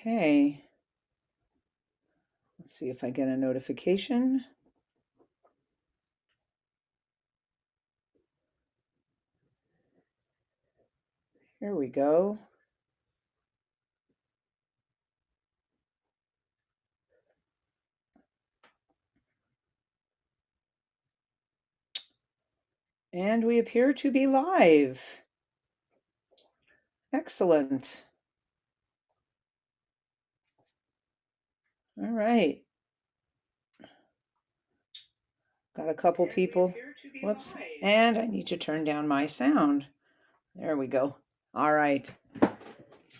Okay. Let's see if I get a notification. Here we go. And we appear to be live. Excellent. All right. Got a couple people. Whoops. And I need to turn down my sound. There we go. All right.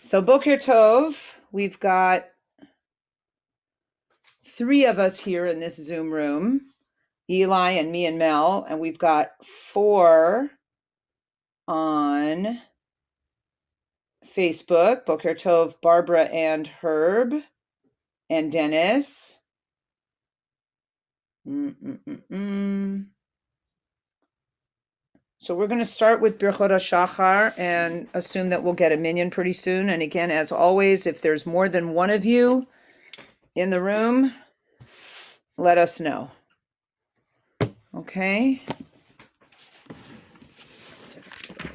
So Boker Tov, we've got 3 of us here in this Zoom room, Eli and me and Mel, and we've got 4 on Facebook, Boker Tov, Barbara and Herb and Dennis. So we're going to start with Birchot HaShachar and assume that we'll get a minyan pretty soon. And again, as always, if there's more than one of you in the room, let us know. Okay.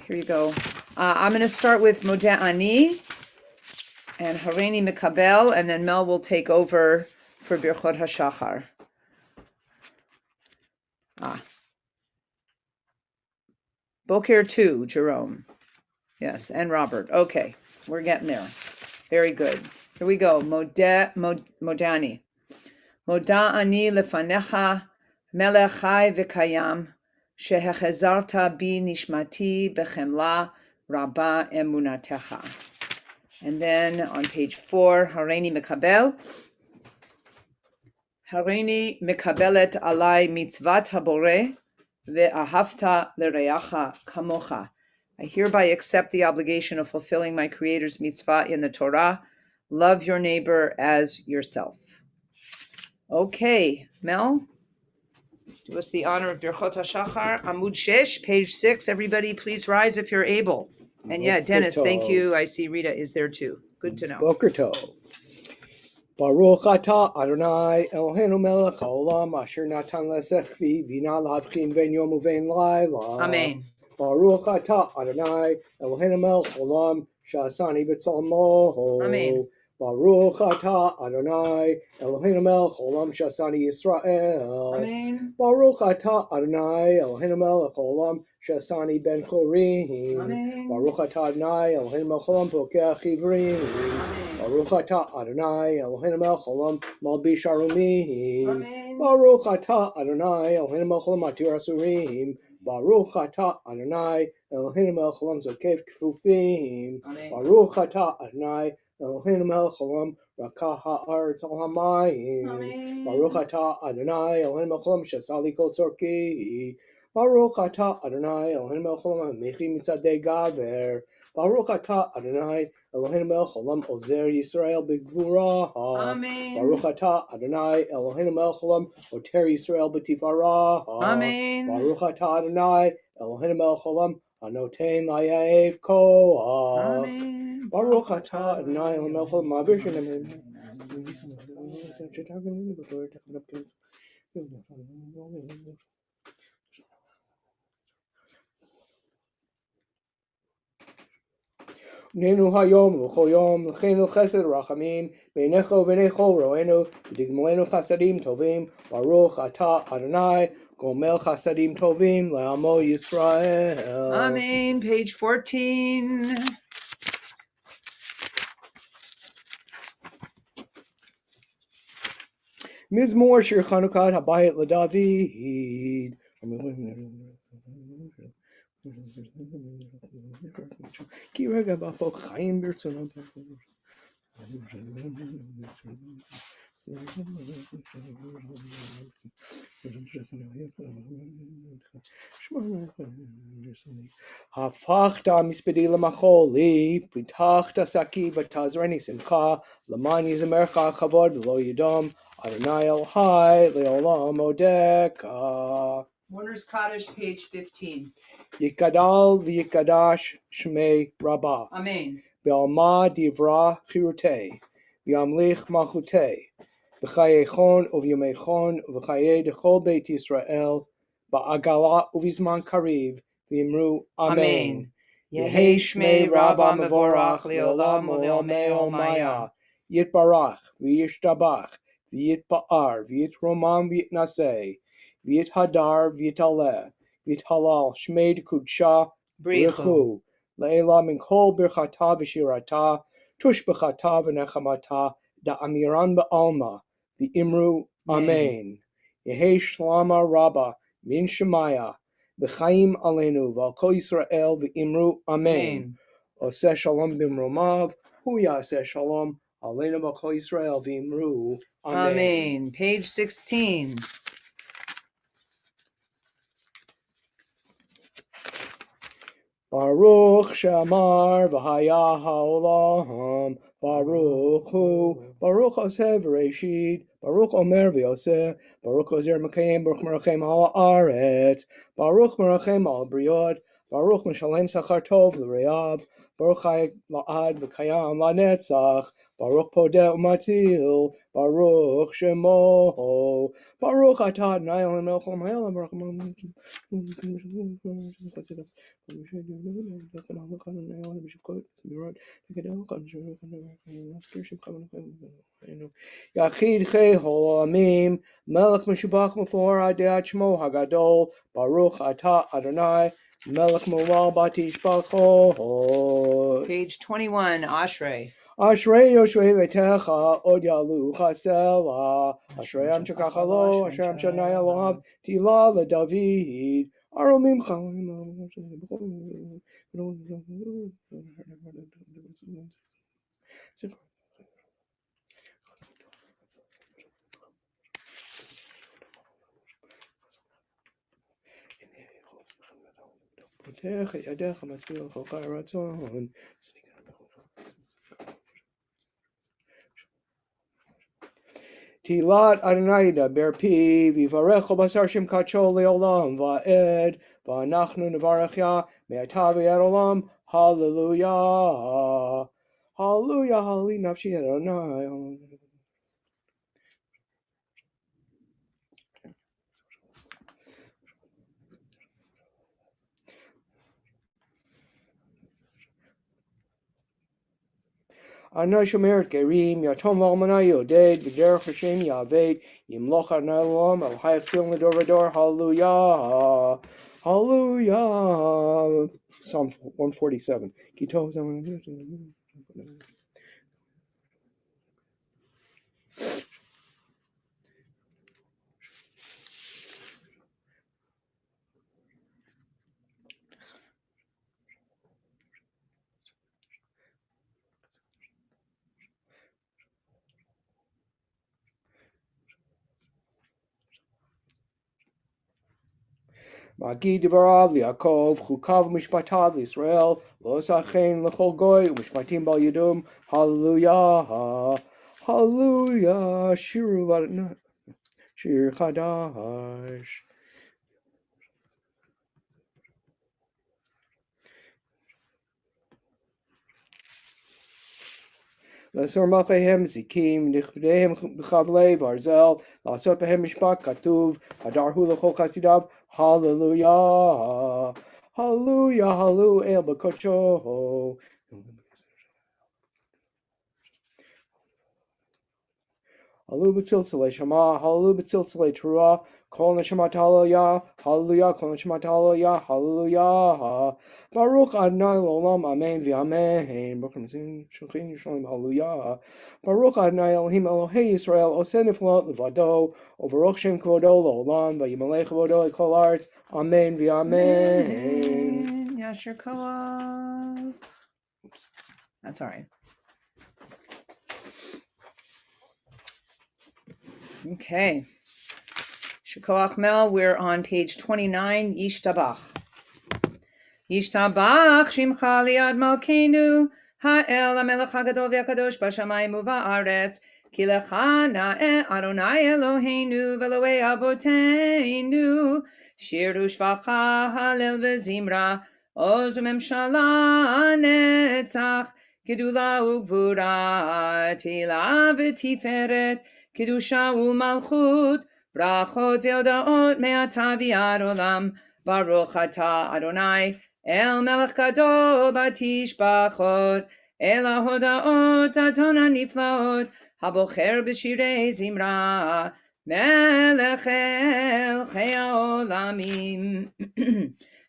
Here you go. I'm going to start with Adat Ari and Hareini Mikabel, and then Mel will take over for Birchot HaShachar. Boker too, Jerome. Yes, and Robert. Okay, we're getting there. Very good. Here we go. Modani. Moda ani lefanecha melech chai v'kayam shehechezarta bi nishmati bechemla rabba emunatecha. And then on page 4, Hareini Mikabel. Hareini Mikabelet alai mitzvat habore ve'ahavta l'reacha kamocha. I hereby accept the obligation of fulfilling my Creator's mitzvah in the Torah. Love your neighbor as yourself. Okay, Mel, do us the honor of Birchot HaShachar, Amud 6, page 6. Everybody, please rise if you're able. And yeah, Dennis, thank you. I see Rita is there too. Good to know. Boker Tov. Baruch atah Adonai Eloheinu melech haolam asher natan lesechvi v'na l'havchin ven yom uven laila. Amen. Baruch atah Adonai Eloheinu melech haolam sha'asani b'tzalmo. Amen. Baruch atah Adonai Eloheinu melech haolam sha'asani Yisrael. Amen. Baruch atah Adonai Eloheinu melech haolam sha'asani ben chorim. Amen. Baruch atah Adonai Eloheinu melech haolam pokech ivrim. Baruch atah Adonai Eloheinu melech haolam malbish arumim. Baruch atah Adonai Eloheinu melech haolam matir asurim. Baruch atah Adonai Eloheinu melech haolam zokef kfufim. Baruch atah Adonai Eloheinu melech haolam rakah haaretz al hamayim. Baruch atah Adonai Eloheinu melech haolam shasali kol tzorki. Baruch atah Adonai Eloheinu melech haolam hamechi mitzadei gaver. Baruch atah Adonai Eloheinu melech haolam ozer Yisrael b'gvura. Amen. Baruch atah Adonai Eloheinu melech haolam oter Yisrael b'tifara. Amen. Baruch atah Adonai Eloheinu melech haolam hanoten layav koach. Amen. Baruch atah Adonai Eloheinu melech haolam ma'avir shenem. Nenu hayom l'chol yom l'chenu chesed rachamim beinecho v'necho roenu v'tigmalenu chasadim tovim Baruch atah Adonai gomel chasadim tovim le'amo Yisrael. Amen. Page 14. Mizmor shir Chanukat habayit l'David. כי רגע בהפוך חיים ברצונם. הפכת מספדי למחולי, פיתחת שקי ותעזרני שמחה, למען יזמרך כבוד ולא ידום, אדוני אלוהי לעולם אודך. Warner's Kaddish, page 15. Yikadal v'yikadash shmei Rabbah. Amen. Be'alma divra chirutei. v'yamlich malchutei, v'chayei chon uvyomei chon v'chayei dechol beit Yisrael, ba'agala uvizman kariv, v'imru Amen. Yehi shmei Rabba mevorach leolam uleomei omaya, yitbarach v'yishtabach v'yitba'ar v'yitromam v'yitnaseh, v'yithadar v'yitaleh, v'yithalal shmei kudsha brichu, le'ela min kol birchata v'shirata, tush b'chata v'nechamata, da'amiran ba'alma, v'imru Amen. Yehi shlama Rabba min shemaya, v'chaim aleinu v'al kol Yisrael v'imru Amen. Oseh shalom b'mromav, hu yaseh shalom aleinu v'al kol Yisrael v'imru Amen. Amen. Page 16. Baruch Shamar v'haya ha'olam, Baruch hu, Baruch Oseh v'reshit, Baruch Omer v'yoseh, Baruch Ozer Mekayim, Baruch Merachem ha'aretz, Baruch Merachem al briot, Baruch Mishalem Sachar Tov l'reyav, Baruch Chai la'ad v'kayam la'netzach, Baruch Podeh u'matil, Baruch Shemo, Baruch Atah Adonai Eloheinu melech haolam ha'olam, Baruch Yachid Chei Holamim, Melech Meshubach Mefor Adat Shmo Hagadol, Baruch Atah Adonai, Melech Moval Batish Bachol. Page 21, Ashrei. Ashrei Yoshvei Vetecha Od Yalu Chasela, Ashrei Am Shekachalo, Ashrei Am Shanai Alav, Tila LeDavid, Aromim Chalim. Protech Yadecha Maspil Chokar Ratzon. Tilat Adonai daber pi v'yivarecho basar shem kacho leolam va'ed va'anachnu nevarech ya me'ata v'yad olam. Hallelujah. Hallelujah. Hallelujah. Nafshi Adonai. Adonai shomer gerim yatom v'almanai yoded v'derech Hashem yaved yimloch Adonai olam el hayach tzilin l'dor v'dor. Hallelujah. Hallelujah. Psalm 147. Magi divarav li'akov, chukav mishpatav l'Yisrael, lo sachen l'chol goy, u'mishpatim bal yidum. Hallelujah. Hallelujah. Shiru l'adonai. Shir chadash. L'asor malchehem zikim, nichdehem b'chavlei v'arzel, l'asot behem mishpat katuv, hadarhu l'chol chasidav. Hallelujah. Hallelujah. Hallelujah. El b'kocho. Hallelujah b'tziltzalei shama, hallelujah b'tziltzalei trua, kol neshamat hallelujah, hallelujah, kol neshamat hallelujah, hallelujah. Baruch Adonai l'olam, amen v'amen. Baruch Adonai shulchin yisraelim, hallelujah. Baruch Adonai Elohim Elohei Yisrael, oseh niflot levado, u'baruch shem kvodo l'olam, v'yimalei kvodo l'kol haaretz, amen v'amen. Yasher Koach. That's all right. Okay. Shekoach Mel, we're on page 29, Yishtabach. Yishtabach Shimcha liad Malkeinu, Ha'el HaMelech HaGadol VeHaKadosh B'Shamayim U'Ba'aretz, Ki Lecha Na'eh Adonai Eloheinu V'Elokei Avoteinu, Shiru Shvacha Halel V'Zimra, Oz U'Memshala Netzach, גדולה וגבורה, תהילה ותפארת, קדושה ומלכות, ברכות והודאות מעתה ועד עולם. ברוך אתה אדוני, אל מלך גדול בתשבחות, אל ההודעות אדון הנפלאות, הבוחר בשירי זמרה, מלך אל חיי העולמים.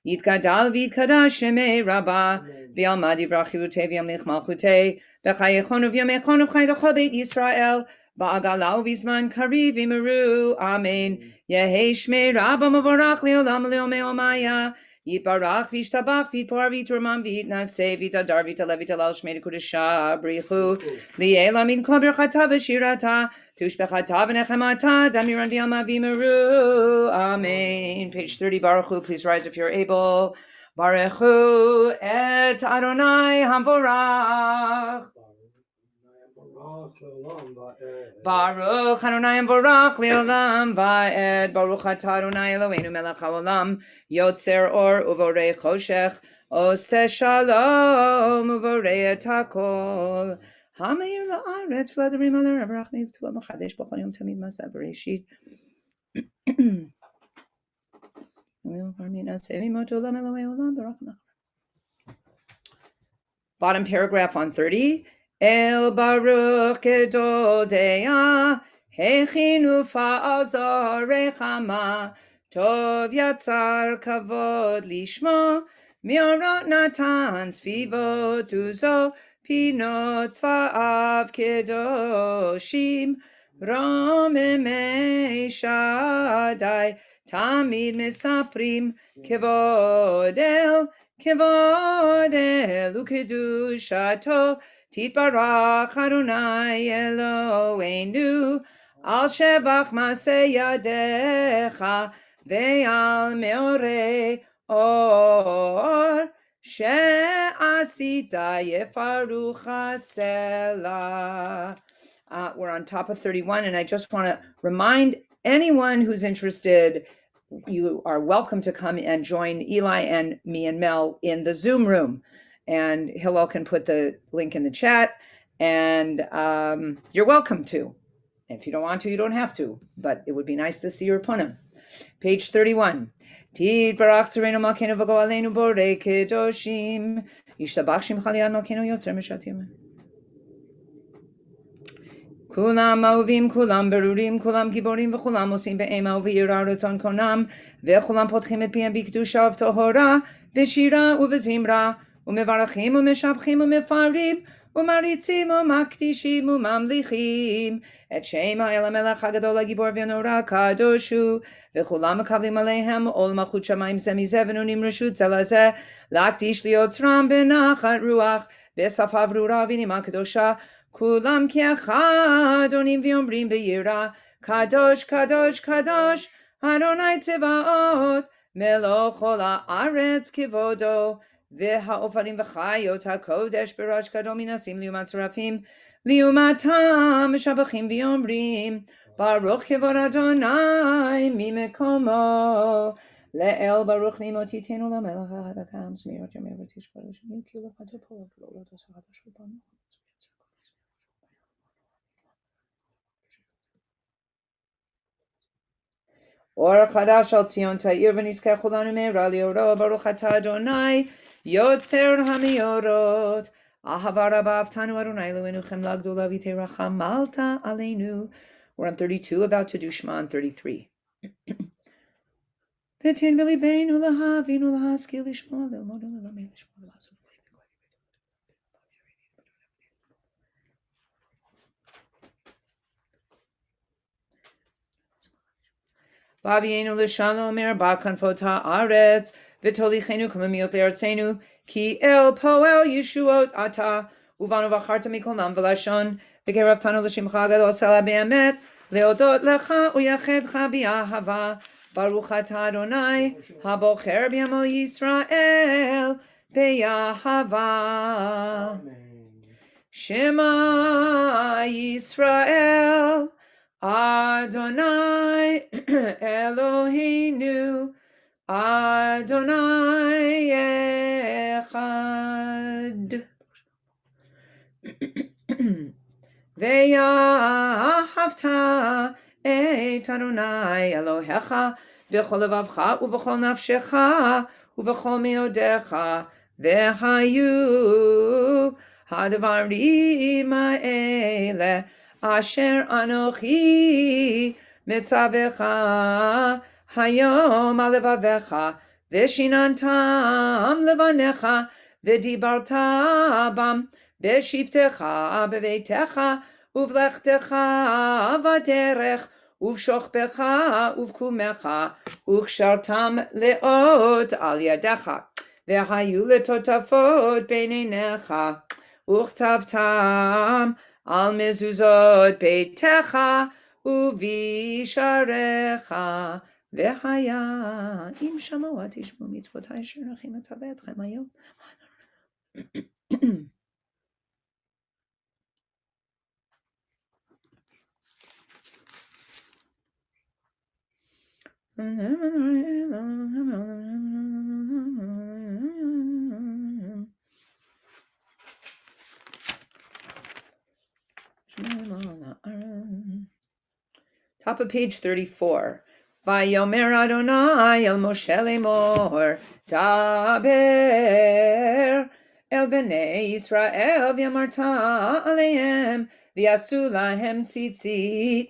יתגדל ויתקדש שמי רבה, ועלמא דברי חירותי וימליך מלכותי, בחייכון ובימיכון ובחי לכל בית ישראל, בעגלה ובזמן קריב אמרו אמן. יהי שמי רבה מבורך לעולם ולעולמי עולמיה, יתברך וישתבח ויתפאר ויתרומם ויתנשא ויתהדר ויתעלה ויתהלל שמי לקודשה בריחו לעילא מן כל ברכתה ושירתה תושבחתה ונחמתה דמירן ויאמה וימרו amen. Page 30, Baruch Hu, please rise if you're able. Baruch Hu et Adonai Hamvorach. Baruch Adonai Hamvorach Leolam Va'ed. Baruch atah Adonai Eloheinu melech haolam yotzer or uvorei choshech oseh shalom uvorei et hakol. Hameir la'aretz v'ladarim al ha'rach mivtua machadesh b'chol yom tamid maseh b'reishit. Bottom paragraph on 30. El Baruch Gedol Deah, Hechinu Fa'al Zarechama, Tov Yatzar Kavod Lishma, Miorot Natan Svivot Uzo, Pinot Tzva'av Kedoshim, Romemei Shaddai, Tamid Mesaprim, Kevod El Ukedushato, Titbarach Adonai Eloheinu, Al Shevach Maseh Yadecha, Ve'al Meorei Or, She'asita Yefarucha Selah. We're on top of 31, and I just want to remind anyone who's interested, you are welcome to come and join Eli and me and Mel in the Zoom room. And Hillel can put the link in the chat, and you're welcome to. If you don't want to, you don't have to, but it would be nice to see your punim. Page 31. Tid barach tzarenu malkeinu v'go aleinu borei kedoshim. Yishtabach shimcha liad malkeinu yotzer mishatim. Kulam auvim, kulam berurim, kulam giborim, v'kulam osim be'ema u'v'yira retzon konam, v'kulam potchim et pi'em b'kedusha v'tohora, b'shira u'v'zimra, u'mevarachim u'meshabchim u'mefarim, u'maritzim u'makdishim u'mamlichim, et shem ha'el ha'melech ha'gadol ha'gibor v'yanora kadoshu, v'kulam makavlim aleihem ol malchut shamayim ze mizeh v'nunim reshut ze lazeh, lakdish liotzram b'nachat ruach, b'safa vrura v'nima kedosha, Kulam ki echad onim v'yomrim b'yira, Kadosh, Kadosh, Kadosh, Adonai Tzevaot, Meloch kol ha'aretz kivodo, v'ha'ofarim v'chayot ha'kodesh b'rosh gadol minasim liumat tzarafim, liumatam shabachim v'yomrim, Baruch kivod Adonai mimekomo, le'el Baruch nimotitenu lamelech ha'adakam, smirot yomei v'tish baruch yimkiu l'chadeh polot v'olot osachadash v'banu. Or chadash al Tzion ta'ir v'nizkech kulanu me'era li'oro, Baruch atah Adonai yotzer hamiorot, ahava rabba avtanu Adonai Eloheinu chemla gdola v'teiracham malta aleinu. We're on 32, about to do Shema on 33. V'tin b'libeinu lahavinu lahaskil lishma lilmod u'lelamei lishma v'lasot. Vavienu l'shalom erba kanfot ha'aretz, v'tolichenu kamamiot le'artzenu, ki el poel yeshuot ata, uvanu v'acharta mikol nam v'lashon, v'keraftanu l'shimcha gadol sela be'emet, le'odot lecha u'yachedcha bi'ahava, baruch atah Adonai, habocher b'yamo Yisrael, be'ahava. Shema Yisrael, Adonai Eloheinu, Adonai Echad. ואהבת את אדוני אלוהיך בכל לבבך ובכל נפשך ובכל מאודיך, והיו הדברים האלה אשר אנוכי מצווך היום על לבביך, ושיננתם לבניך, ודיברת בם בשבתך בביתך ובלכתך בדרך ובשוכבך ובקומך, וקשרתם לאות על ידך, והיו לטוטפות בין עיניך, וכתבתם על מזוזות ביתך ובשעריך. והיה אם שמעו תשמעו מצוותי אשר אנוכי מצווה אתכם היום. Top of page 34. Vayomer Adonai el Moshe lemor, daber el bnei Yisrael v'yamarta alehem v'yasu lahem tzitzit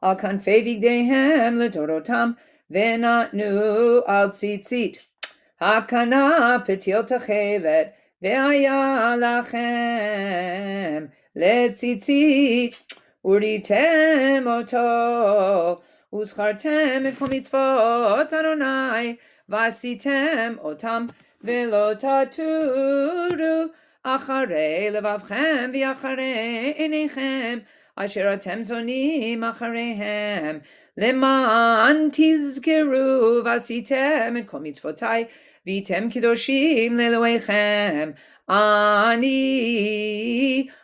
al kanfei vigdehem ledorotam v'natnu al tzitzit hakana petil techelet v'aya lachem letzitzit uritem oto וזכרתם את כל מצוות אדוני ועשיתם אותם ולא תטורו אחרי לבבכם ואחרי עיניכם אשר אתם זונים אחריהם, למען תזכרו ועשיתם את כל מצוותי והייתם קדושים לאלוהיכם. אני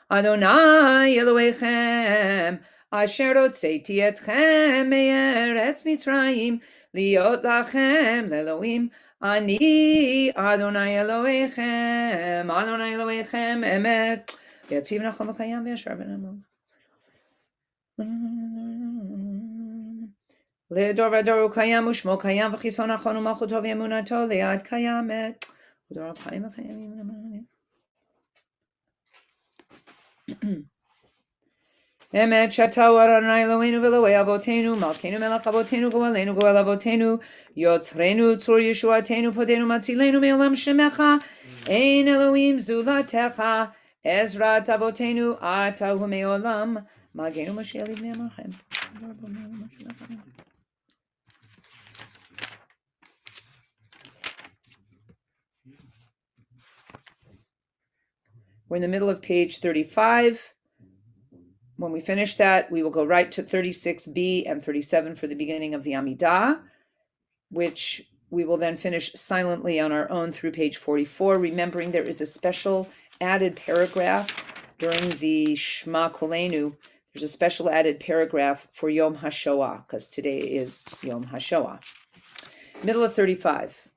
אדוני אלוהיכם אשר הוצאתי אתכם מארץ מצרים להיות לכם לאלוהים. אני אדוני אלוהיכם, אדוני אלוהיכם אמת, ויציב נכון וקיים וישר ונאמן. לדור ודור הוא קיים ושמו קיים וחיסון נכון ומלכותו ואמונתו ליד קיימת. ודור חיים וקיימים. אמת שתהו אדוני אלוהינו ואלוהי אבותינו מלכנו מלך אבותינו גואלנו גואל אבותינו יוצרנו צור ישועתנו פודנו מצילנו מעולם שמך אין אלוהים זולתך עזרת אבותינו אתה הוא מעולם מגנו משיח לבני עמכם. We're in the middle of page 35. When we finish that, we will go right to 36b and 37 for the beginning of the Amidah, which we will then finish silently on our own through page 44, remembering there is a special added paragraph during the Shema Kolenu. There's a special added paragraph for Yom HaShoah, because today is Yom HaShoah. Middle of 35.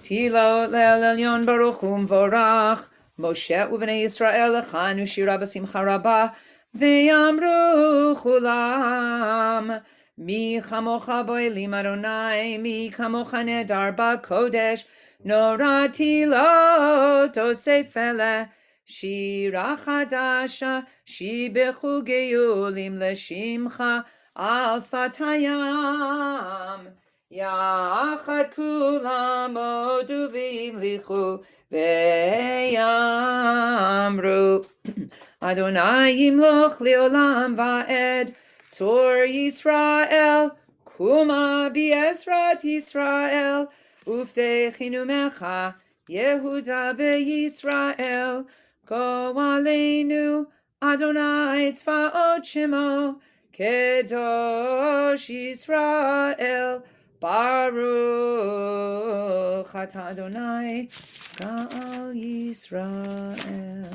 Tilo le'el elyon baruch hu mvorach, Moshe u'bnei Yisrael lechanu shira b'simcha rabah, ויאמרו כולם מי כמוך באלים אדוני מי כמוך נהדר בקודש נורתי לא תוסף אלה שירה חדשה שיבחו גאולים לשמך על שפתיים יחד כולם הודו והמליכו ויאמרו Adonai yimloch leolam va'ed tzor Yisrael kuma bi'ezrat Yisrael ufdechinu mecha Yehuda ve'Yisrael go aleinu Adonai tzvaot shemo kedosh Yisrael baruch ata Adonai Gal Yisrael.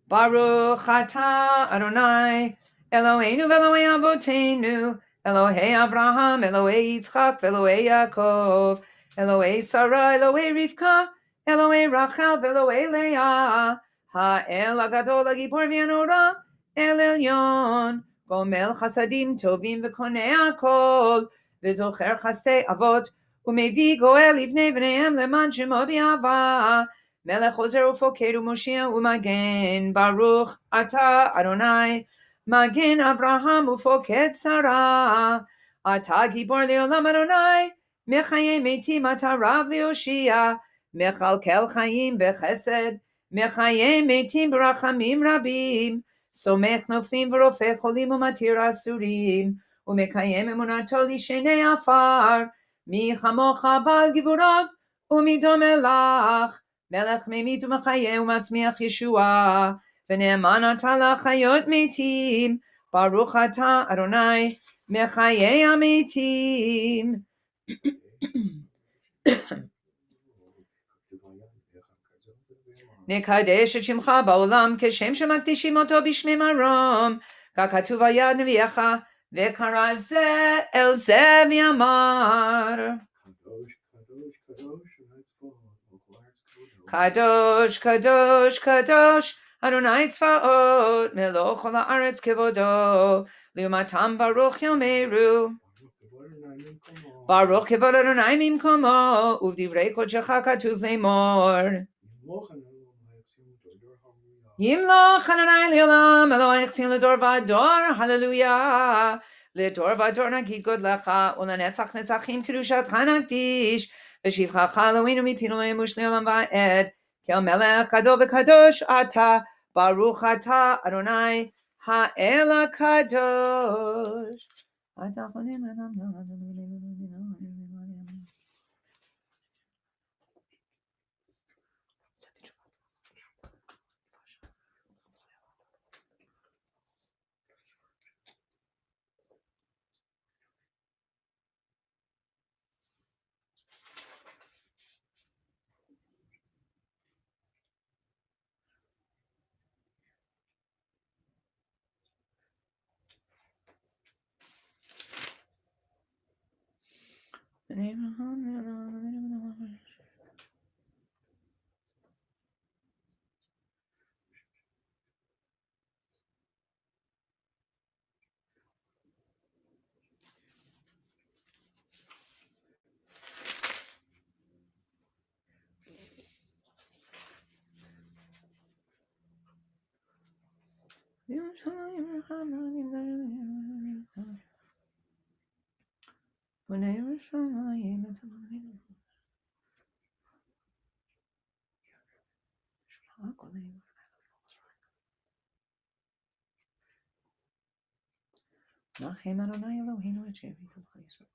Baruch atah Adonai Eloheinu v'Elohei Avotenu Elohei Avraham Elohei Yitzchak v'Elohei Yaakov Eloi Sarah, Eloi Rivka, Eloi Rachel, Eloi Leah, Ha'el Agadol Agibor V'Yanora, El Elyon, Gomel Chasadim Tovim V'Konei Hakol, V'Zocher Chastei Avot, U'Mevi Goel Livnei V'neihem Leman Shemo B'Yava, Melech Ozer Ufoked U'Moshiach U'Magen, Baruch Ata Adonai, Magen Abraham Ufoked Sarah, Ata Gibor Leolam Adonai, Mechaye Metim Atarav Leoshia, Mechalkel Chaim Bechesed, Mechaye Metim Barachamim Rabim, Somech Noflim V'Rofeh Cholim U'Matir Asurim, U'Mekayem Emunato Lishenei Afar, Mi Chamocha Bal Givurot, U'Midom Elach, Melech Memit U'Mechaye U'Matzmiach Yeshua, V'Ne'eman Ata L'Chayot Metim, Baruch Ata Adonai, Mechaye Ametim. נקדש את שמך בעולם כשם שמקדישים אותו בשמי מרום, ככתוב היד נביאך, וקרא זה אל זה ואמר. קדוש, קדוש, קדוש, אדוני צבאות, מלוא כל הארץ כבודו, לעומתם ברוך יאמרו. ברוך כבוד אדוני ממקומו, ובדברי קודשך כתוב לאמור. ימלוך אדוני לעולם, אלוהיך ציון לדור ודור, הללויה. לדור ודור נגיד גודלך, ולנצח נצחים קדושתך נקדיש, ושבחך אלוהינו מפינו לאמוש לעולם ועד, כל מלך גדול וקדוש אתה, ברוך אתה אדוני האל הקדוש. Nachem Adonai Eloheinu et shevitu b'Yisrael.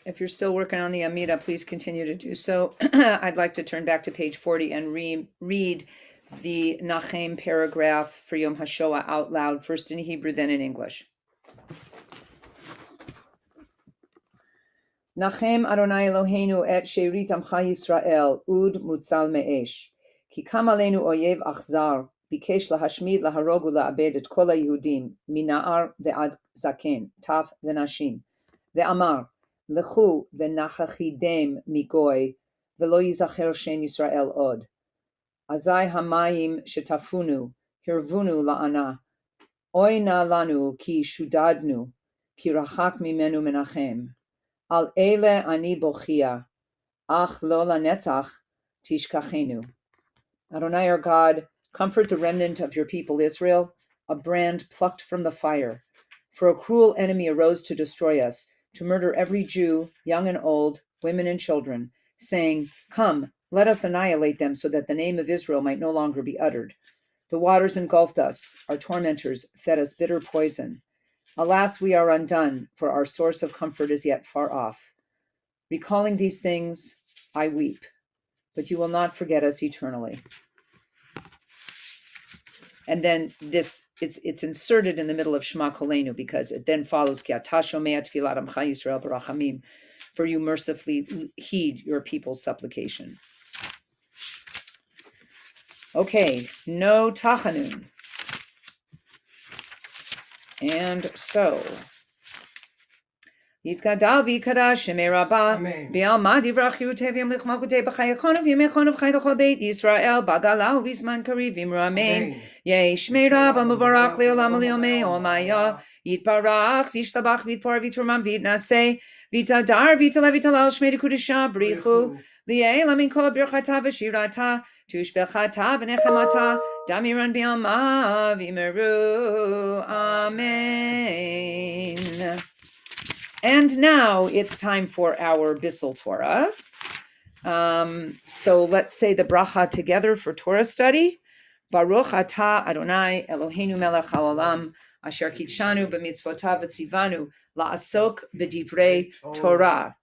If you're still working on the Amida, please continue to do so. I'd like to turn back to page 40 and read the Nachem paragraph for Yom HaShoah out loud, first in Hebrew, then in English. Nachem Adonai Eloheinu et sherit amcha Yisrael ud mutzal me'esh. Ki kam aleinu oyev achzar, bikesh lahashmid laharog ula'abed et kol haYehudim, mina'ar ve'ad zaken, taf ve'nashim. Ve'amar, lechu ve'nachachidem migoy, ve'lo yizacher shem Yisrael od. Azai hamayim shetafunu, hirvunu la'ana. Oy na lanu ki shudadnu, ki rachak mimenu menachem. Al ele ani bochia, ach lo lanetzach tishkachenu. Adonai our God, comfort the remnant of your people Israel, a brand plucked from the fire. For a cruel enemy arose to destroy us, to murder every Jew, young and old, women and children, saying, come, let us annihilate them so that the name of Israel might no longer be uttered. The waters engulfed us, our tormentors fed us bitter poison. Alas, we are undone, for our source of comfort is yet far off. Recalling these things, I weep, but you will not forget us eternally. And then this, it's inserted in the middle of Shema Kolenu because it then follows, Ki ata shomea tfilat amcha Yisrael barachamim, for you mercifully heed your people's supplication. Okay, no tachanun. And so, Yitkadal v'yikadash shemei rabba b'alma divrach yutevim lichmalkutei b'chayachon v'yimechon v'chaydochol beit Yisrael b'gala u'v'zman kariv v'imru amen yei shmei rabba muvarach le'olam u'liomei olmaya yitbarach v'yishtabach v'yitpor v'yitrumam v'yitnaseh v'yitadar v'yitalal shmei dekudisha brichu li'ela min kol birchata v'shirata tushbechata v'nechemata damiran b'alma v'yimeru amen. And now it's time for our Bissel Torah. So let's say the bracha together for Torah study. Baruch atah Adonai Eloheinu melech haolam asher kitshanu b'mitzvotav v'tzivanu la'asok b'divrei Torah.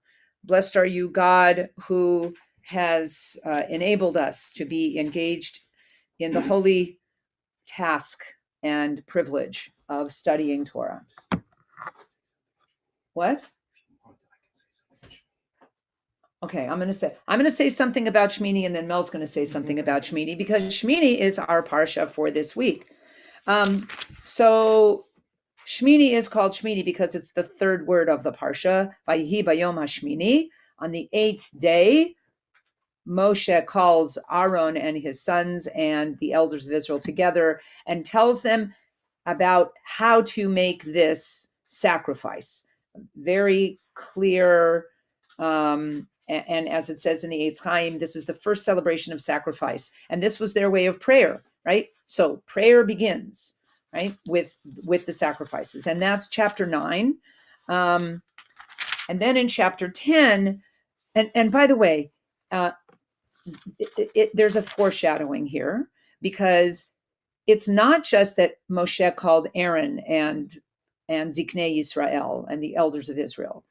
Blessed are you, God, who has enabled us to be engaged in the holy task and privilege of studying Torah. What? Okay, I'm going to say something about Shmini, and then Mel's going to say something about Shmini, because Shmini is our parsha for this week. So Shmini is called Shmini because it's the third word of the parsha. Vayihi bayom hashmini. On the 8th day, Moshe calls Aaron and his sons and the elders of Israel together and tells them about how to make this sacrifice. Very clear, and as it says in the Eitz Chaim, this is the first celebration of sacrifice, and this was their way of prayer, right? So prayer begins, right, with the sacrifices, and that's chapter 9, and then in chapter 10, and by the way, there's a foreshadowing here, because it's not just that Moshe called Aaron and Ziknei Yisrael and the elders of Israel,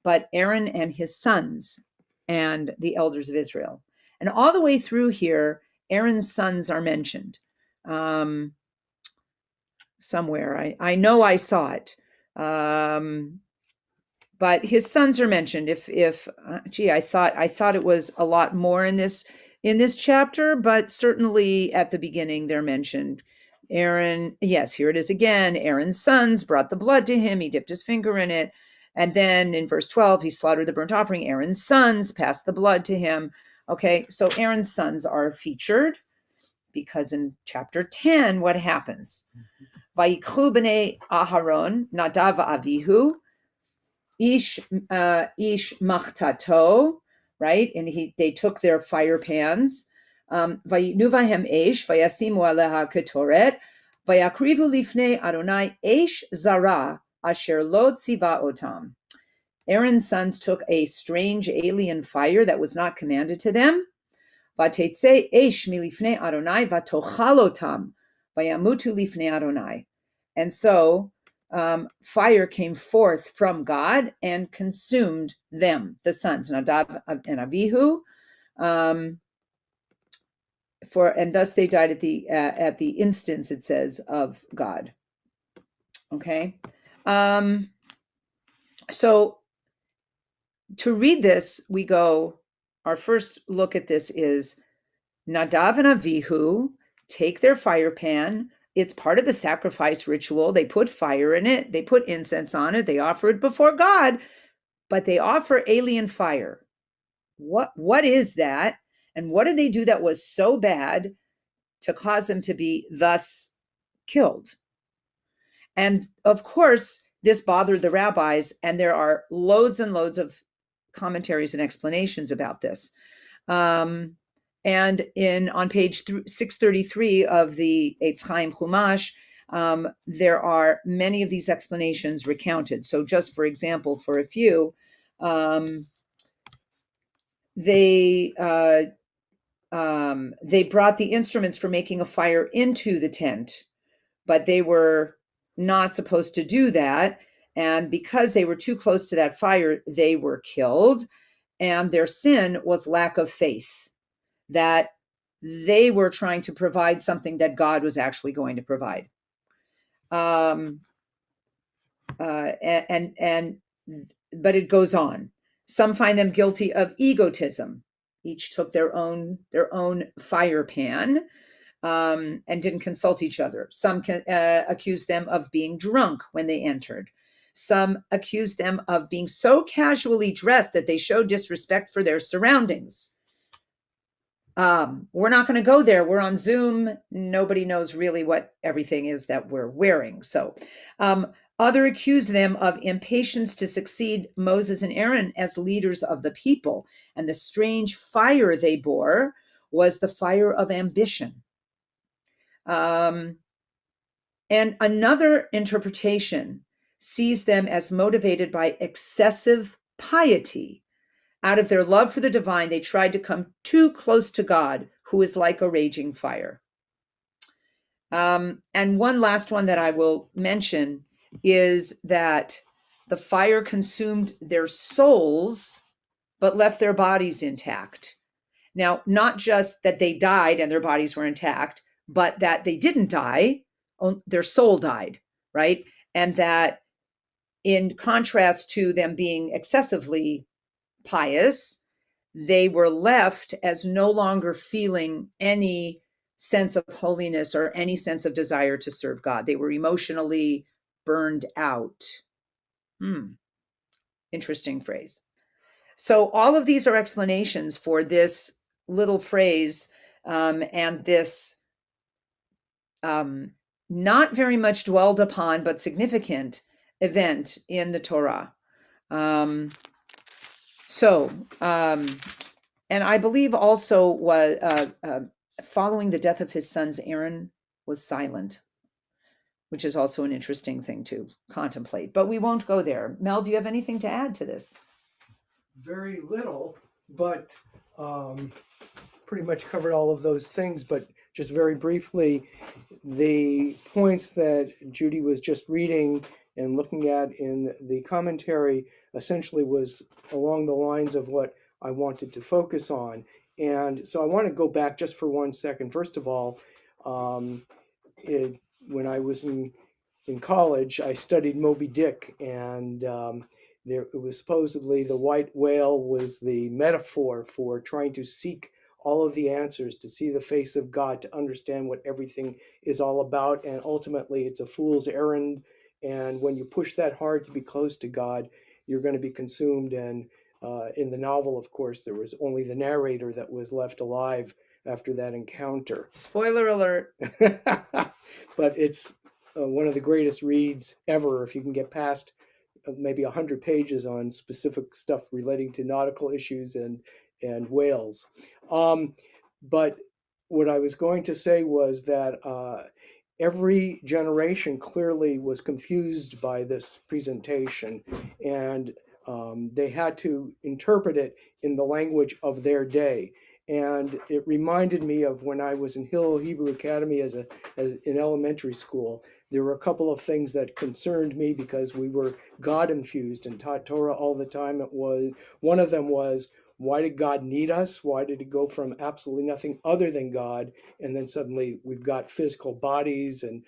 but Aaron and his sons and the elders of Israel. And all the way through here, Aaron's sons are mentioned somewhere. I know I saw it, but his sons are mentioned. I thought it was a lot more in this chapter, but certainly at the beginning they're mentioned. Aaron, yes, here it is again. Aaron's sons brought the blood to him. He dipped his finger in it. And then in verse 12, he slaughtered the burnt offering. Aaron's sons passed the blood to him. Okay, so Aaron's sons are featured because in chapter 10, what happens? Vayikchu b'nei Aharon, Nadav Avihu, Ish Machtato, right? And they took their fire pans. Vayitnu vahem esh, vayasimu aleha ketoret, vayakrivu lifnei Adonai esh zara asher lo tziva otam. Aaron's sons took a strange alien fire that was not commanded to them. Vatetze esh milifnei Adonai vatochal otam, vayamutu lifnei Adonai. And so fire came forth from God and consumed them, the sons, Nadav and Avihu. and thus they died at the instance, it says, of God. Okay. So to read this, we go, our first look at this is Nadav and Avihu take their fire pan. It's part of the sacrifice ritual. They put fire in it. They put incense on it. They offer it before God, but they offer alien fire. What is that? And what did they do that was so bad to cause them to be thus killed? And of course, this bothered the rabbis, and there are loads and loads of commentaries and explanations about this. And on page 633 of the Eitz Chaim Chumash, there are many of these explanations recounted. So just for example, for a few, they brought the instruments for making a fire into the tent, but they were not supposed to do that. And because they were too close to that fire, they were killed. And their sin was lack of faith, that they were trying to provide something that God was actually going to provide. But it goes on. Some find them guilty of egotism. Each took their own fire pan, and didn't consult each other. Some accused them of being drunk when they entered. Some accused them of being so casually dressed that they showed disrespect for their surroundings. We're not going to go there. We're on Zoom. Nobody knows really what everything is that we're wearing. So other accuse them of impatience to succeed Moses and Aaron as leaders of the people. And the strange fire they bore was the fire of ambition. And another interpretation sees them as motivated by excessive piety. Out of their love for the divine, they tried to come too close to God, who is like a raging fire. And one last one that I will mention is that the fire consumed their souls, but left their bodies intact. Now, not just that they died and their bodies were intact, but that they didn't die, their soul died, right? And that in contrast to them being excessively pious, they were left as no longer feeling any sense of holiness or any sense of desire to serve God. They were emotionally burned out. Interesting phrase. So all of these are explanations for this little phrase, and this not very much dwelled upon but significant event in the Torah. And I believe also was following the death of his sons, Aaron was silent, which is also an interesting thing to contemplate. But we won't go there. Mel, do you have anything to add to this? Very little, but pretty much covered all of those things. But just very briefly, the points that Judy was just reading and looking at in the commentary essentially was along the lines of what I wanted to focus on. And so I want to go back just for 1 second. First of all, when I was in college, I studied Moby Dick, and it was supposedly the white whale was the metaphor for trying to seek all of the answers, to see the face of God, to understand what everything is all about. And ultimately, it's a fool's errand. And when you push that hard to be close to God, you're going to be consumed. And in the novel, of course, there was only the narrator that was left alive after that encounter. Spoiler alert. But it's one of the greatest reads ever if you can get past maybe 100 pages on specific stuff relating to nautical issues and whales. But what I was going to say was that every generation clearly was confused by this presentation, and they had to interpret it in the language of their day. And it reminded me of when I was in Hill Hebrew Academy as in elementary school. There were a couple of things that concerned me because we were God infused and taught Torah all the time. One of them was, why did God need us? Why did it go from absolutely nothing other than God, and then suddenly we've got physical bodies and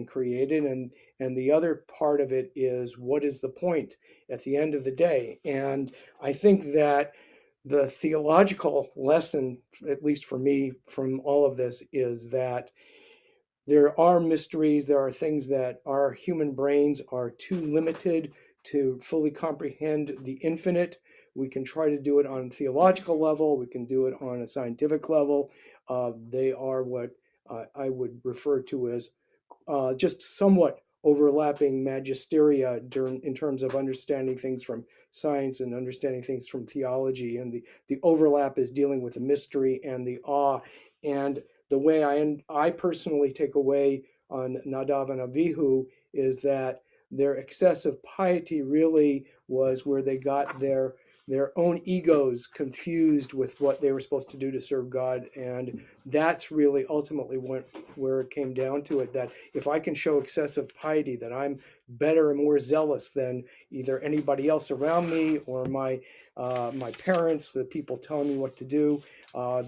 created? And the other part of it is, what is the point at the end of the day? And I think that the theological lesson, at least for me, from all of this is that there are mysteries, there are things that our human brains are too limited to fully comprehend the infinite. We can try to do it on a theological level, we can do it on a scientific level. They are what I would refer to as just somewhat overlapping magisteria in terms of understanding things from science and understanding things from theology. And the overlap is dealing with the mystery and the awe. And the way I personally take away on Nadav and Avihu is that their excessive piety really was where they got their own egos confused with what they were supposed to do to serve God. And that's really ultimately where it came down to it, that if I can show excessive piety, that I'm better and more zealous than either anybody else around me or my parents, the people telling me what to do,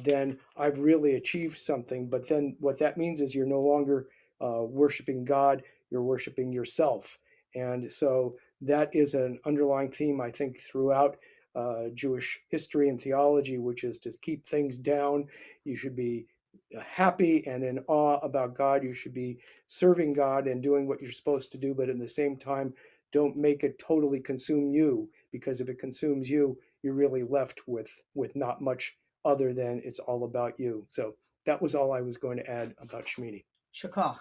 then I've really achieved something. But then what that means is you're no longer worshiping God, you're worshiping yourself. And so that is an underlying theme, I think, throughout Jewish history and theology, which is to keep things down. You should be happy and in awe about God. You should be serving God and doing what you're supposed to do, but at the same time, don't make it totally consume you, because if it consumes you, you're really left with not much other than it's all about you. So that was all I was going to add about Shmini. Shakach.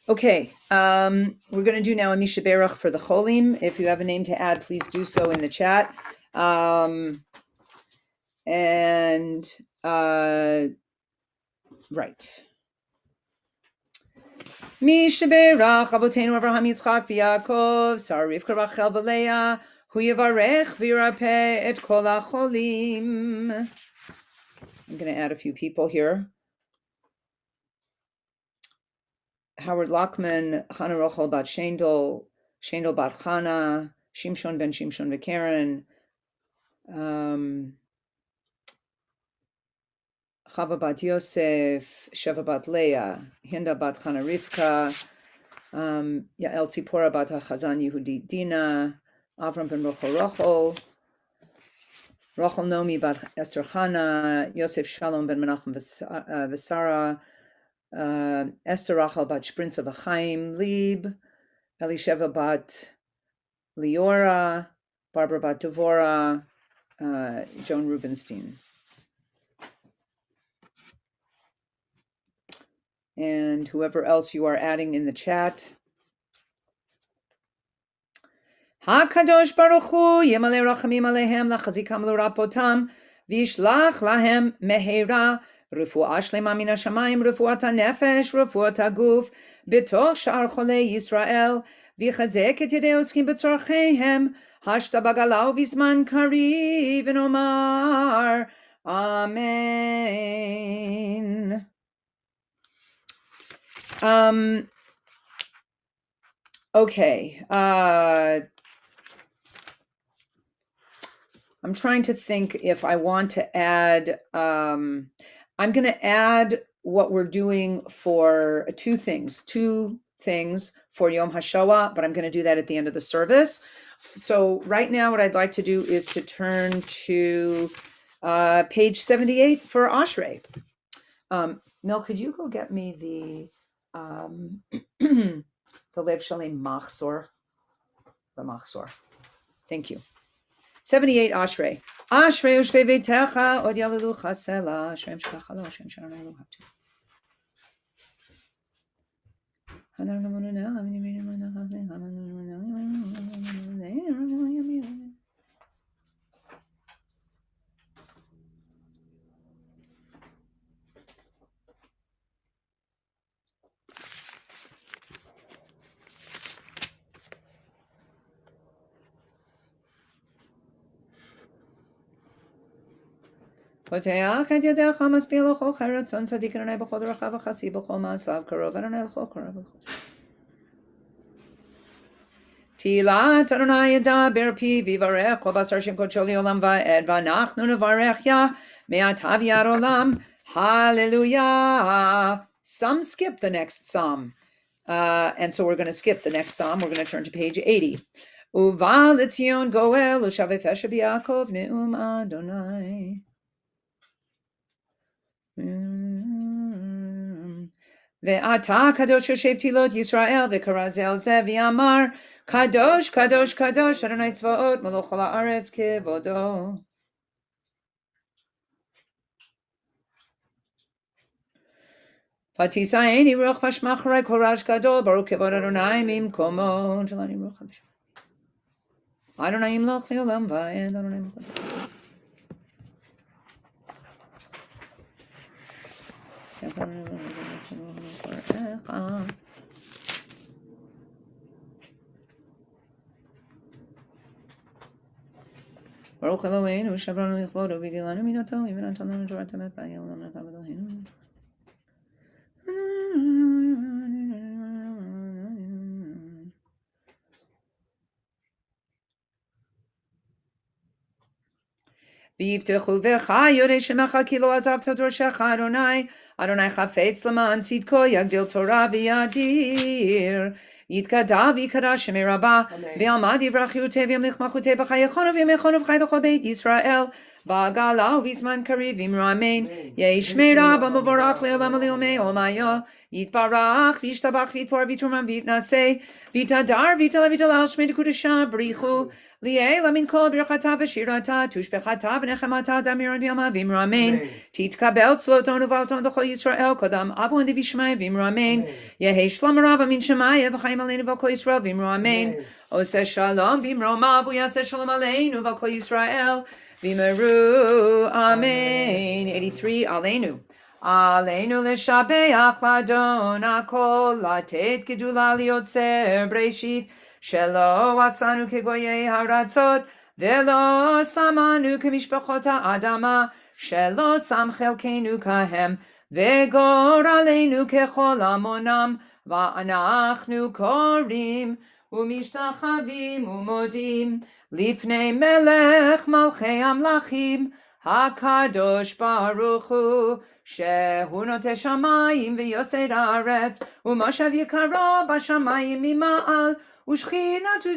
Okay, we're going to do now a Misha Berach for the Cholim. If you have a name to add, please do so in the chat. Right. Misha Berach Avotenu Avraham Yitzchak v'Yaakov Sarah Rivka Rachel v'Leah Hu Yivarech v'Yirapeh et Kol HaCholim. I'm going to add a few people here. Howard Lockman, Chana Rochel bat Shendel bat Chana, Shimshon ben Shimshon v'Karen, Chava bat Yosef, Sheva bat Leah, Hinda bat Chana Rivka, Yael Tzipora bat Chazan Yehudit Dina, Avram ben Rochel, Rochel Nomi bat Esther Chana, Yosef Shalom ben Menachem v'Sara, Esther Rachel bat Shprinza v'Chaim Lieb, Elisheva bat Leora, Barbara bat Devora, Joan Rubenstein. And whoever else you are adding in the chat. HaKadosh Baruch Hu Yemaleh Rachamim Alehem Lachazikam L'Rapotam Vishlach Lahem Mehera Refuah Shlema Min HaShamayim Refuat HaNefesh Refuat HaGuf B'toch Sha'ar Cholei Yisrael V'chazek et Yedei Oskim B'tzorcheihem Hashta Bagalau V'zman Kariv V'nomar Amen. Okay. I'm trying to think if I want to add, I'm going to add what we're doing for two things for Yom HaShoah, but I'm going to do that at the end of the service. So right now what I'd like to do is to turn to page 78 for Ashrei. Mel, could you go get me the Lev Shalem Machzor? The Machzor. Thank you. 78 Ashrei. Ashrei Yoshvei Veitecha Od Yalelu Chasela Ashrei Shkach Halo Ashrei Sharei Lo Hatu. פותח את ידיך משפיע לכל חי רצון צדיק אדוני בכל דרכיו וחסי בכל מעשיו קרוב אדוני לכל קרוב ולכל Tilat Adonai Yadaber Pi Vivarech Kol Basar Shem Kodsho Leolam Va'ed V'Anachnu Nevarech Ya Me'atav Yad Olam. Hallelujah. Some skip the next psalm. And so we're going to skip the next psalm. We're going to turn to page 80. Uva L'Tzion Goel Ushavefesha B'Yakov Ne'um Adonai. Ve'ata Kadosh Yoshev Tilot Yisrael Ve'karazel Ze V'Amar Kadosh Kadosh Kadosh Adonai Tzvaot Melech Kol Haaretz Kevodo. V'tisayeni Ruach V'shmacharei Kol Rash Gadol Baruch Kevod Adonai Mimkomo. Adonai Yimloch Leolam Va'ed Adonai Yimloch. Baruch Eloheinu Shabranu Lichvodo V'Dilanu Minato Yivinatan Lanu Torah Temet V'Yelam Necham Eloheinu. V'yivtechu v'cha yorei shemecha ki lo azavta dorashecha Adonai. Adonai chafetz l'ma'an tzidko yagdil Torah v'yadir. Yitkada v'yikara shemei rabah. V'yalmad yivrach yirutei v'yamlich machutei b'chayechonu v'yamechonu v'chay l'chol beit Yisrael. Ba'gala v'zman kariv v'imru amen. Yehi shmei rabah mevorach le'olam le'omei olmayo. Yitbarach v'yishtabach v'yitpor v'yitruman v'yitnaseh. V'yitadar v'yitalal shmei dekudesha brichu. Li'eh lamin kol birchata v'shirata tushbechata v'nechemata damiron v'yama v'imru amen. Titkabel tzloton uvalton d'chol Yisrael kodam avon divishmai v'imru amen. Yehi shlom rabba min shemaya v'chaim aleinu v'kol Yisrael v'imru amen. Oseh shalom v'imroma v'yaseh shalom aleinu v'kol Yisrael v'imru amen. 83 aleinu. Aleinu l'shabeach l'Adon hakol latet gedula liotzer breshit. Shelo asanu kegoyei haratzot, velo samanu kemishpachot ha'adama, shelo sam chelkeinu kahem, vegor aleinu kechol amonam, va'anachnu korim, umishtachavim umodim, lifnei melech malchei amlachim, hakadosh baruch hu, shehu noteh shamayim v'yosei haaretz, u'moshav yikaro b'shamayim mima'al, Ushchinatu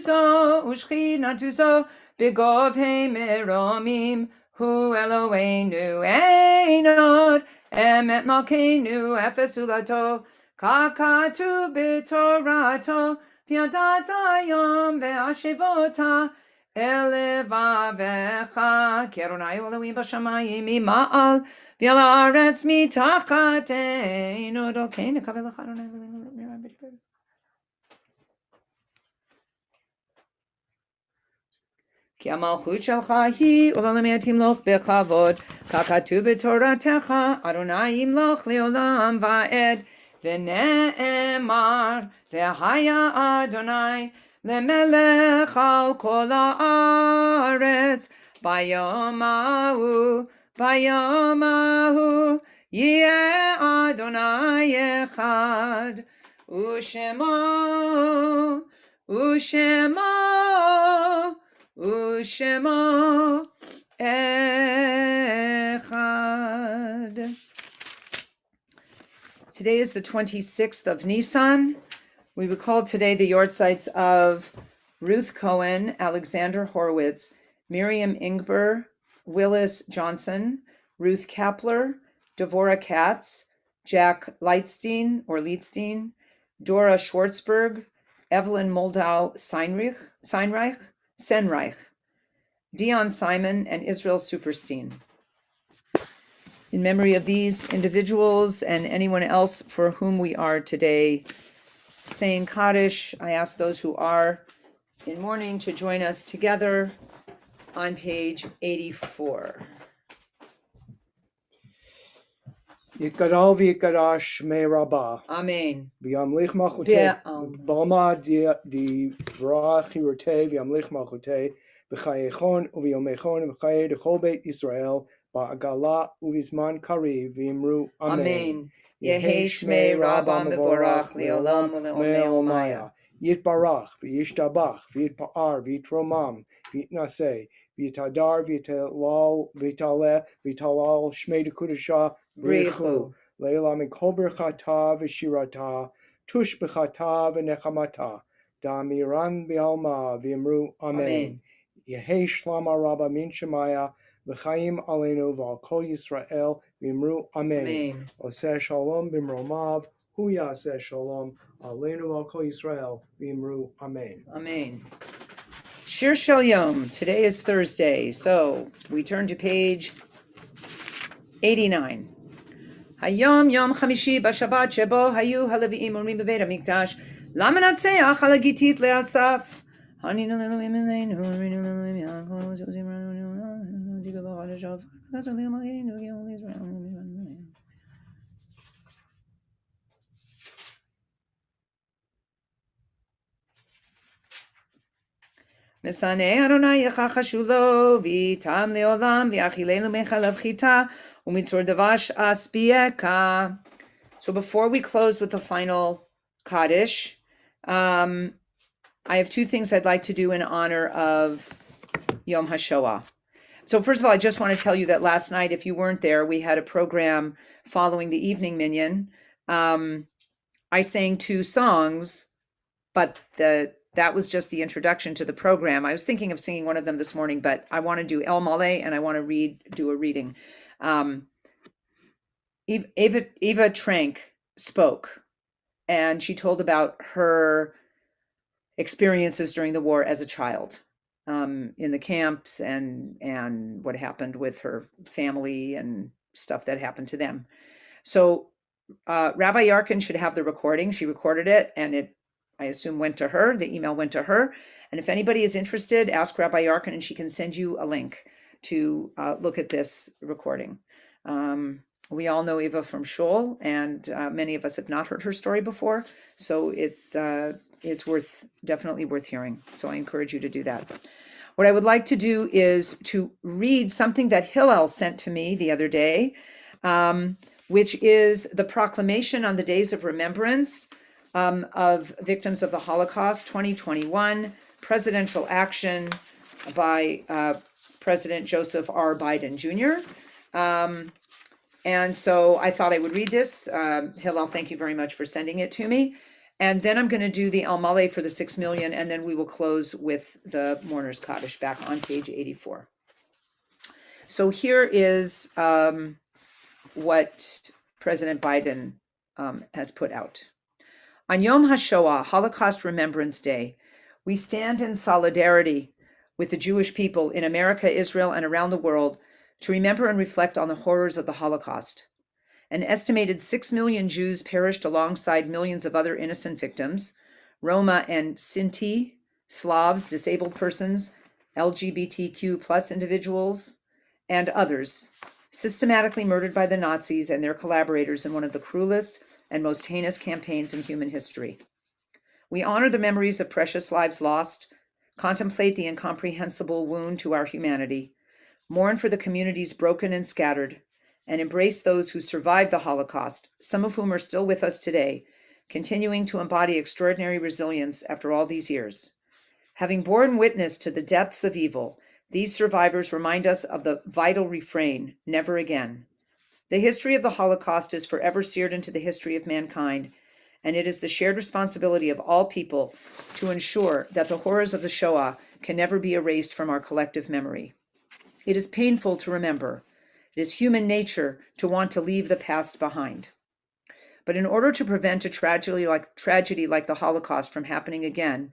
zo, begovhei meromim, hu Eloheinu einod, emet malkeinu efesulato, kakatu b'torato, v'yadat hayom ve'ashivota, elevavecha, ki Adonai Elohim b'shamayim mima'al, v'al haaretz mitachat einod, okay, nekavel lecha Adonai Elohim. Ki amalchut shelcha hi u'la'olam yatimloch bechavod kakatu b'toratecha Adonai yimloch le'olam va'ed v'ne'emar v'haya Adonai le'melech al kol ha'aretz bayom hahu yeh Adonai echad u'shemo Ushemo echad. Today is the 26th of Nisan. We recall today the yortzites of Ruth Cohen, Alexander Horowitz, Miriam Ingber, Willis Johnson, Ruth Kapler, Devorah Katz, Jack Leitstein, Dora Schwartzberg, Evelyn Moldau Senreich, Dion Simon, and Israel Superstein. In memory of these individuals and anyone else for whom we are today saying Kaddish, I ask those who are in mourning to join us together on page 84. Yikadal v'yikadash me rabah. Amen. V'yamlich malchutei. Balma di vrach hirutei v'yamlich malchutei. V'chayechon u'v'yomechon v'chaye d'chol beit Yisrael. Ba'agala u'vizman kariv v'imru amen. Yehi shmei rabba mevorach le'olam u'le'omei olmaya. Yitbarach, v'yishtabach, v'yitpa'ar, v'yitromam, v'yitnaseh, v'yitadar, v'yitaleh, v'yitalal, shmei dekudashah, brichu, leila mikol berchata v'shirata, tush b'chata v'nechamata, da'amiran b'alma, v'yimru amen. Yehei shlama rabba min shemaya, v'chaim aleinu v'al kol Yisrael, v'yimru amen. Oseh shalom b'mromav, hu yaseh shalom, aleinu al kol Yisrael, v'yimru amen. Amen. Shir Shel Yom. Today is Thursday, so we turn to page 89. Hayom Yom Chamishi Bashabat Shebo Hayu Haleviim Omrim Beveit Hamikdash Lama Natseach Al Hagitit Le'asaf Haninu Le'Elohim Eleinu Rinu Le'Elohim Yaakov Zuzim Ranu Diga B'Chol Shofar Chazal Le'Elohim Aleinu Yom Israel. Mesaneh Adonai Yechachashu Lo V'Tam Le'Olam V'Achilenu Mechalav Chita U'Mitzor Davash Aspieka. So before we close with the final Kaddish, I have two things I'd like to do in honor of Yom HaShoah. So first of all, I just want to tell you that last night, if you weren't there, we had a program following the evening minyan. I sang two songs, but that was just the introduction to the program. I was thinking of singing one of them this morning, but I want to do El Maleh and I want to do a reading. Eva Trank spoke, and she told about her experiences during the war as a child, in the camps and what happened with her family and stuff that happened to them. So Rabbi Yarkin should have the recording. She recorded it, and it, I assume, went to her. The email went to her. And if anybody is interested, ask Rabbi Yarkin, and she can send you a link to look at this recording. We all know Eva from Shul, and many of us have not heard her story before, so it's definitely worth hearing. So I encourage you to do that. What I would like to do is to read something that Hillel sent to me the other day, which is the proclamation on the Days of Remembrance of Victims of the Holocaust 2021, presidential action by President Joseph R. Biden Jr. And so I thought I would read this. Hillel, thank you very much for sending it to me. And then I'm going to do the Al Maleh for the 6 million, and then we will close with the Mourner's Kaddish back on page 84. So here is what President Biden has put out. On Yom HaShoah, Holocaust Remembrance Day, we stand in solidarity with the Jewish people in America, Israel, and around the world to remember and reflect on the horrors of the Holocaust. An estimated 6 million Jews perished alongside millions of other innocent victims, Roma and Sinti, Slavs, disabled persons, LGBTQ plus individuals, and others, systematically murdered by the Nazis and their collaborators in one of the cruelest and most heinous campaigns in human history. We honor the memories of precious lives lost, contemplate the incomprehensible wound to our humanity, mourn for the communities broken and scattered, and embrace those who survived the Holocaust, some of whom are still with us today, continuing to embody extraordinary resilience after all these years. Having borne witness to the depths of evil, these survivors remind us of the vital refrain, never again. The history of the Holocaust is forever seared into the history of mankind, and it is the shared responsibility of all people to ensure that the horrors of the Shoah can never be erased from our collective memory. It is painful to remember. It is human nature to want to leave the past behind. But in order to prevent a tragedy like the Holocaust from happening again,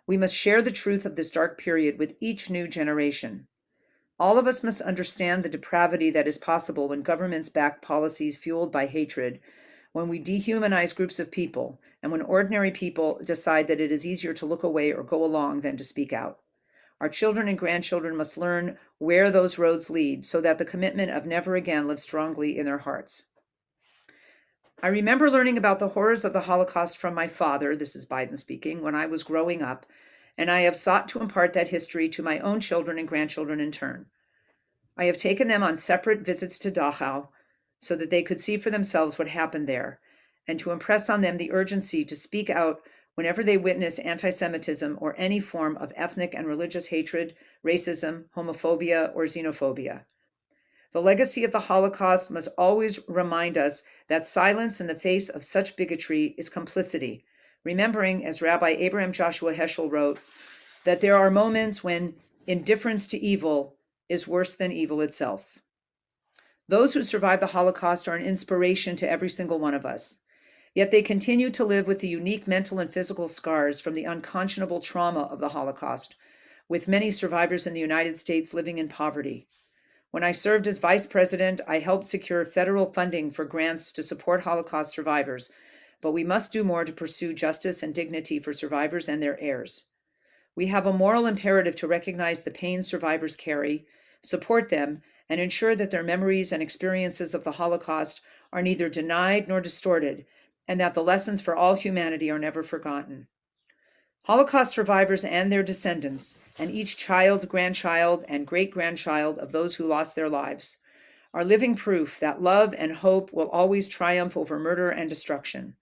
we must share the truth of this dark period with each new generation. All of us must understand the depravity that is possible when governments back policies fueled by hatred, when we dehumanize groups of people, and when ordinary people decide that it is easier to look away or go along than to speak out. Our children and grandchildren must learn where those roads lead so that the commitment of never again lives strongly in their hearts. I remember learning about the horrors of the Holocaust from my father, this is Biden speaking, when I was growing up, and I have sought to impart that history to my own children and grandchildren in turn. I have taken them on separate visits to Dachau so that they could see for themselves what happened there, and to impress on them the urgency to speak out whenever they witness anti-Semitism or any form of ethnic and religious hatred, racism, homophobia, or xenophobia. The legacy of the Holocaust must always remind us that silence in the face of such bigotry is complicity, remembering, as Rabbi Abraham Joshua Heschel wrote, that there are moments when indifference to evil is worse than evil itself. Those who survived the Holocaust are an inspiration to every single one of us. Yet they continue to live with the unique mental and physical scars from the unconscionable trauma of the Holocaust, with many survivors in the United States living in poverty. When I served as vice president, I helped secure federal funding for grants to support Holocaust survivors, but we must do more to pursue justice and dignity for survivors and their heirs. We have a moral imperative to recognize the pain survivors carry, support them, and ensure that their memories and experiences of the Holocaust are neither denied nor distorted, and that the lessons for all humanity are never forgotten. Holocaust survivors and their descendants, and each child, grandchild, and great-grandchild of those who lost their lives, are living proof that love and hope will always triumph over murder and destruction.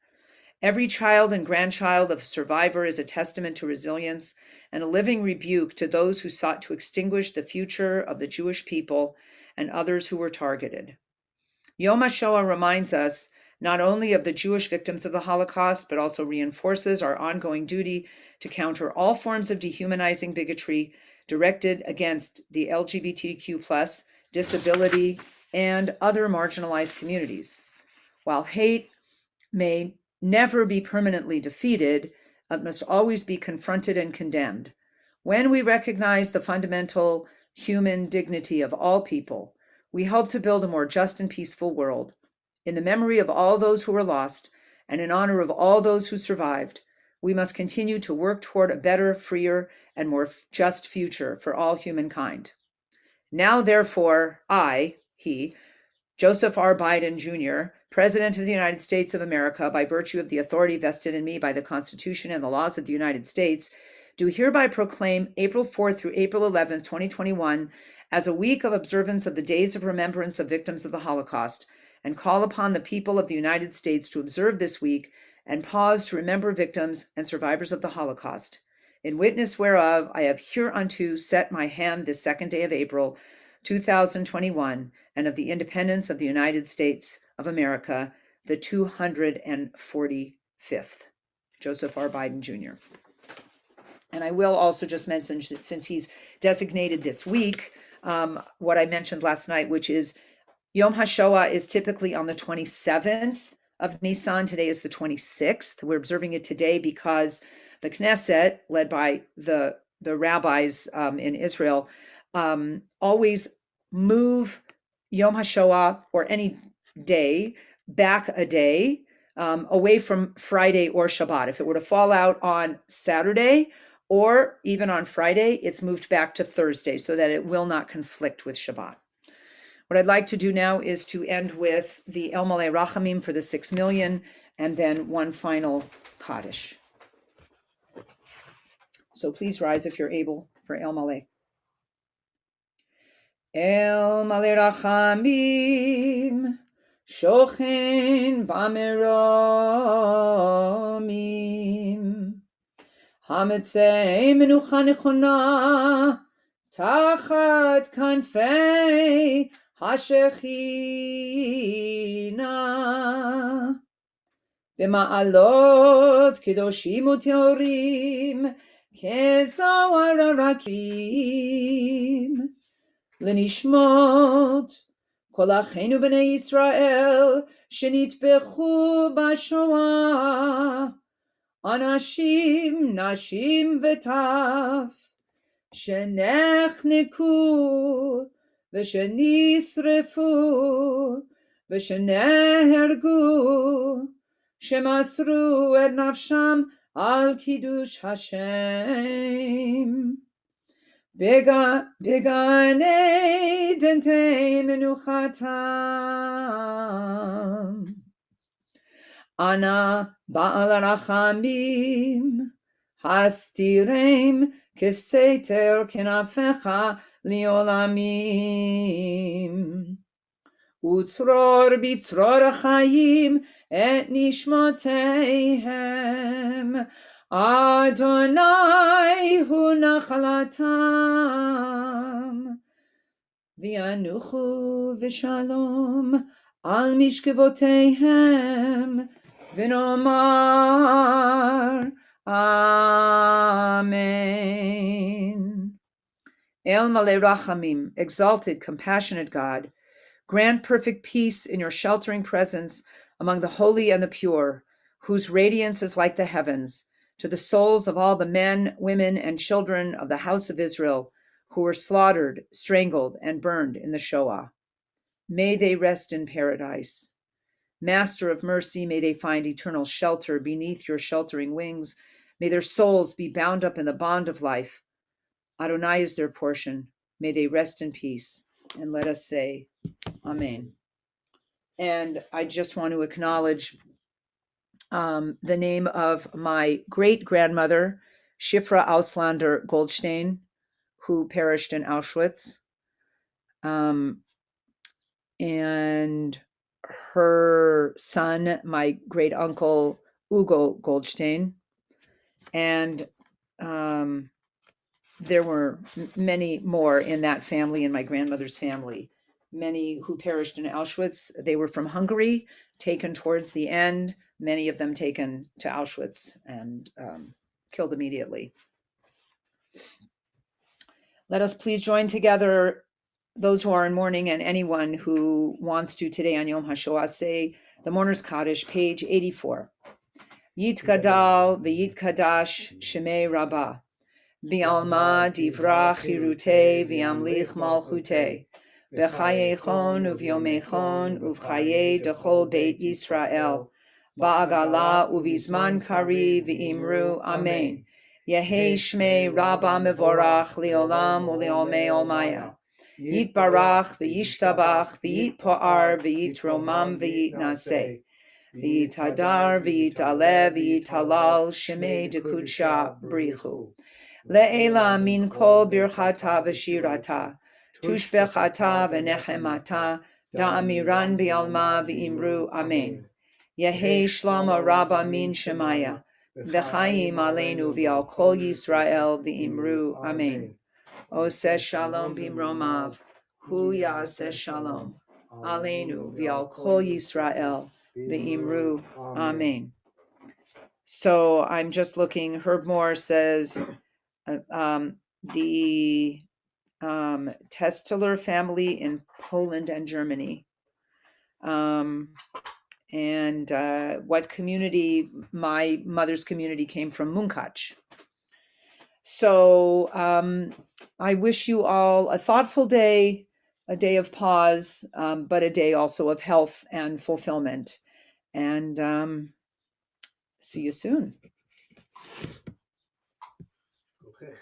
Every child and grandchild of a survivor is a testament to resilience and a living rebuke to those who sought to extinguish the future of the Jewish people and others who were targeted. Yom HaShoah reminds us not only of the Jewish victims of the Holocaust, but also reinforces our ongoing duty to counter all forms of dehumanizing bigotry directed against the LGBTQ+, disability, and other marginalized communities. While hate may never be permanently defeated, it must always be confronted and condemned. When we recognize the fundamental human dignity of all people, we help to build a more just and peaceful world. In the memory of all those who were lost, and in honor of all those who survived, we must continue to work toward a better, freer, and more just future for all humankind. Now, therefore, he, Joseph R. Biden, Jr., President of the United States of America, by virtue of the authority vested in me by the Constitution and the laws of the United States, do hereby proclaim April 4th through April 11th, 2021, as a week of observance of the days of remembrance of victims of the Holocaust, and call upon the people of the United States to observe this week and pause to remember victims and survivors of the Holocaust. In witness whereof, I have hereunto set my hand this 2nd day of April, 2021, and of the independence of the United States of America, the 245th. Joseph R. Biden, Jr. And I will also just mention, since he's designated this week, what I mentioned last night, which is Yom HaShoah is typically on the 27th of Nisan. Today is the 26th. We're observing it today because the Knesset, led by the rabbis in Israel, always move Yom HaShoah or any day back a day away from Friday or Shabbat. If it were to fall out on Saturday or even on Friday, it's moved back to Thursday so that it will not conflict with Shabbat. What I'd like to do now is to end with the El Malei Rachamim for the 6 million, and then one final Kaddish. So please rise if you're able for El Malei. El Malei Rachamim, Shochen Bameromim, Hametzei Menucha Nechona, Tachat Kanfei Hashechina, B'ma'alot Kedoshim U'Teorim, Kezawar Rakim, L'nishmot Kol Acheinu B'nei Yisrael Shenitbechu B'Shoah, Anashim, Nashim V'Taf, Shenechniku V'Shenisrefu V'Shenehergu, Shemasru et Nafsham al Kiddush Hashem. Beganei Dente Menuchatam. Ana Ba'al Rachamim, Hastirem Keseter Kenafecha Liolamim. Utzror Bitzror Chayim et Nishmateihem, Adonai hu nachalatam, v'yanuchu v'shalom al mishkevoteihem, v'nomar Amen. El Malei Rachamim, exalted, compassionate God, grant perfect peace in your sheltering presence among the holy and the pure, whose radiance is like the heavens, to the souls of all the men, women, and children of the house of Israel who were slaughtered, strangled, and burned in the Shoah. May they rest in paradise. Master of mercy, may they find eternal shelter beneath your sheltering wings. May their souls be bound up in the bond of life. Adonai is their portion. May they rest in peace. And let us say, Amen. And I just want to acknowledge the name of my great-grandmother, Shifra Auslander Goldstein, who perished in Auschwitz. And her son, my great-uncle, Ugo Goldstein. And there were many more in that family, in my grandmother's family. Many who perished in Auschwitz. They were from Hungary, taken towards the end, many of them taken to Auschwitz and killed immediately. Let us please join together, those who are in mourning and anyone who wants to today on Yom HaShoah, say the Mourner's Kaddish, page 84. Yitgadal v'yitkadash shemei Rabbah. V'alma divrach hirute v'amlich malchute. V'chayechon uv'yomechon uv'chaye dechol beit Yisrael. Ba'agala uv'izman kari v'imru amen. Yehi shmei Rabbah mevorach leolam uleomei olmaya. Yitbarach v'yishtabach v'yitpo'ar v'yitromam v'yitnaseh. V'yitadar v'yitale v'yitalal shemei dekudsha brichu. Le'ela min kol birchata v'shirata, tushbechata v'nechemata, da'amiran bi'alma v'imru amen. Yehi shlama rabba min shemaya, v'chayim aleinu v'al kol Yisrael v'imru amen. Oseh shalom bimromav, hu ya'aseh shalom, aleinu v'al kol Yisrael v'imru amen. So I'm just looking, Herb Moore says, the Testeler family in Poland and Germany. And what community? My mother's community came from Munkach. So I wish you all a thoughtful day, a day of pause, but a day also of health and fulfillment. And see you soon. Okay.